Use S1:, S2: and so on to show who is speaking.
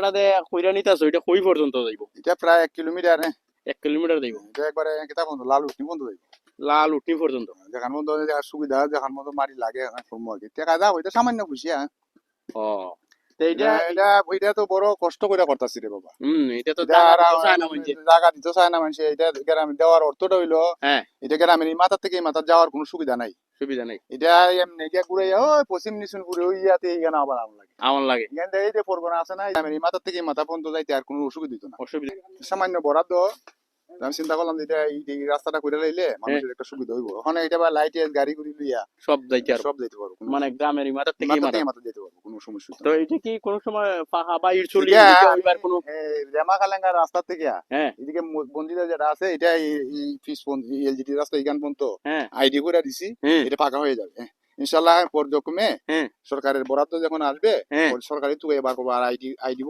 S1: রাস্তাটা দে কইরা নিতাছো এটা কই পর্যন্ত যাইব?
S2: এটা প্রায় 1 কিলোমিটার
S1: 1 কিলোমিটার যাইব।
S2: এটা একবারে কিতা বন্ধু লাল উঠনি বন্ধু যাইব
S1: লাল উঠনি পর্যন্ত।
S2: যেখান মতো সুবিধা যেখান মতো মারি লাগে করবো আর কি টেকা যা হইতে সামান্য খুশি হ্যাঁ
S1: ও তো এটা
S2: এটা এটা তো বড় কষ্ট করে করতেছি রে বাবা
S1: এটা তো
S2: এটা
S1: জায়গা
S2: আর
S1: দিতেও চায় না মানছে।
S2: জায়গা দিতে চায় না মানুষ এটা গ্রামে দেওয়ার অর্থটা হইলো
S1: হ্যাঁ,
S2: এটা গ্রামের এই মাথার থেকে এই মাথার যাওয়ার কোনো সুবিধা নাই
S1: সুবিধা নাই।
S2: এটা এমনি গিয়ে ঘুরে ওই পশ্চিম নিশুন ঘুরে ওই ইয়াতে এখানে আবার আমার লাগে
S1: আমার লাগে
S2: এখান থেকে এই যে পরগনা আছে না গ্রামের এই মাথার থেকে এই মাথা পর্যন্ত যাইতে আর কোনো অসুবিধা হইতো না
S1: অসুবিধা।
S2: সামান্য বরাদ্দ আমি চিন্তা করলাম যে এটা এই রাস্তাটা করে লাইলে মানুষের একটা সুবিধা হইব ওখানে এটা বা লাইট গাড়ি গুড়ি লইয়া
S1: সব যাইতে আর
S2: সব যাইতে পারবো
S1: মানে গ্রামের এই মাথার থেকে
S2: মাথা
S1: মাথা।
S2: থেকে মাথা যেতে পারবো কোনো সমস্যা হইতো
S1: তো
S2: না
S1: এটা কি কোন সময় পাহা বা ইট চলি
S2: এটা
S1: এটা
S2: আমি
S1: হইবার কোনো?
S2: রেমা কালেঙ্গার রাস্তা থেকে
S1: হ্যাঁ,
S2: এদিকে বন্দিরা যেটা আছে এটা এই ফিস এলজিডি রাস্তা এখান পর্যন্ত
S1: হ্যাঁ,
S2: আইডি করে দিছি
S1: হ্যাঁ,
S2: এটা পাকা হয়ে যাবে ইনশাল্লাহ পর্যক্রমে
S1: হ্যাঁ,
S2: সরকারের বরাদ্দ যখন আসবে
S1: হ্যাঁ।
S2: সরকারি তুই এবার করবো আর আইডি বুক